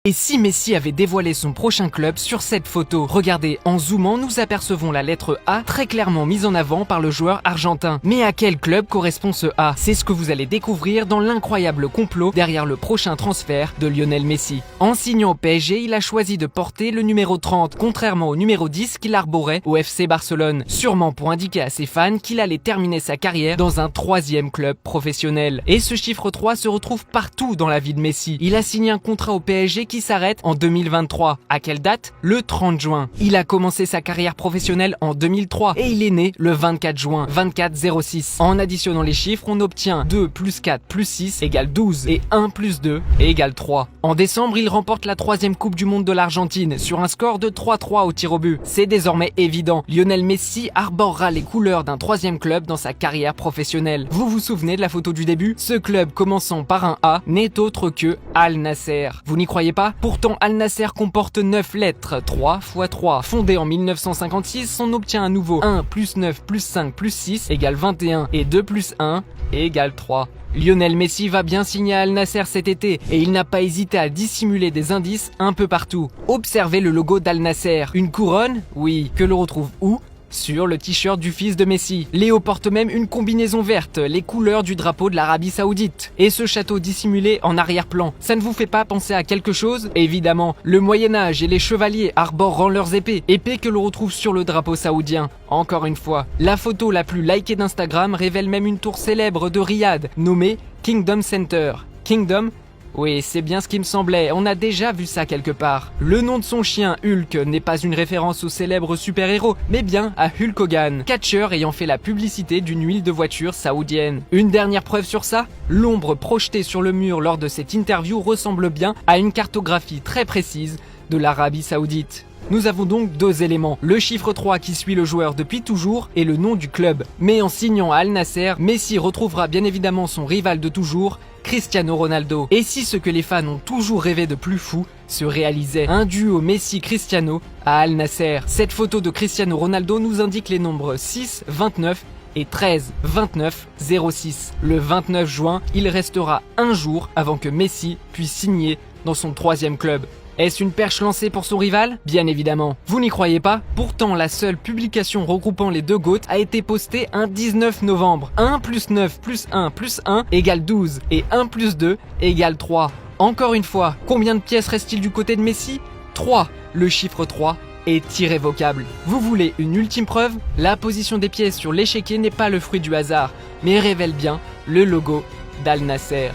Et si Messi avait dévoilé son prochain club sur cette photo? Regardez, en zoomant, nous apercevons la lettre A très clairement mise en avant par le joueur argentin. Mais à quel club correspond ce A? C'est ce que vous allez découvrir dans l'incroyable complot derrière le prochain transfert de Lionel Messi. En signant au PSG, il a choisi de porter le numéro 30, contrairement au numéro 10 qu'il arborait au FC Barcelone, sûrement pour indiquer à ses fans qu'il allait terminer sa carrière dans un troisième club professionnel. Et ce chiffre 3 se retrouve partout dans la vie de Messi. Il a signé un contrat au PSG qui s'arrête en 2023. À quelle date? Le 30 juin. Il a commencé sa carrière professionnelle en 2003 et il est né le 24 juin, 24-06. En additionnant les chiffres, on obtient 2 plus 4 plus 6 égale 12 et 1 plus 2 égale 3. En décembre, il remporte la 3e Coupe du Monde de l'Argentine sur un score de 3-3 au tir au but. C'est désormais évident, Lionel Messi arborera les couleurs d'un 3e club dans sa carrière professionnelle. Vous vous souvenez de la photo du début? Ce club commençant par un A n'est autre que Al Nasser. Vous n'y croyez pas? Pourtant, Al Nasser comporte 9 lettres, 3 x 3. Fondé en 1956, on obtient à nouveau 1 plus 9 plus 5 plus 6 égale 21 et 2 plus 1 égale 3. Lionel Messi va bien signer à Al Nasser cet été et il n'a pas hésité à dissimuler des indices un peu partout. Observez le logo d'Al Nasser. Une couronne? Oui. Que l'on retrouve où? Sur le t-shirt du fils de Messi. Léo porte même une combinaison verte, les couleurs du drapeau de l'Arabie Saoudite. Et ce château dissimulé en arrière-plan, ça ne vous fait pas penser à quelque chose? Évidemment, le Moyen-Âge et les chevaliers arborant leurs épées que l'on retrouve sur le drapeau saoudien. Encore une fois, la photo la plus likée d'Instagram révèle même une tour célèbre de Riyad, nommée Kingdom Center. Kingdom? Oui, c'est bien ce qui me semblait, on a déjà vu ça quelque part. Le nom de son chien, Hulk, n'est pas une référence au célèbre super-héros, mais bien à Hulk Hogan, catcheur ayant fait la publicité d'une huile de voiture saoudienne. Une dernière preuve sur ça? L'ombre projetée sur le mur lors de cette interview ressemble bien à une cartographie très précise de l'Arabie Saoudite. Nous avons donc deux éléments, le chiffre 3 qui suit le joueur depuis toujours et le nom du club. Mais en signant à Al Nasser, Messi retrouvera bien évidemment son rival de toujours, Cristiano Ronaldo. Et si ce que les fans ont toujours rêvé de plus fou se réalisait, un duo Messi-Cristiano à Al Nasser. Cette photo de Cristiano Ronaldo nous indique les nombres 6, 29 et 13, 29, 06. Le 29 juin, il restera un jour avant que Messi puisse signer dans son 3e club. Est-ce une perche lancée pour son rival? Bien évidemment. Vous n'y croyez pas? Pourtant, la seule publication regroupant les deux GOAT a été postée un 19 novembre. 1 plus 9 plus 1 plus 1 égale 12 et 1 plus 2 égale 3. Encore une fois, combien de pièces reste-t-il du côté de Messi? 3. Le chiffre 3 est irrévocable. Vous voulez une ultime preuve? La position des pièces sur l'échiquier n'est pas le fruit du hasard, mais révèle bien le logo d'Al Nasser.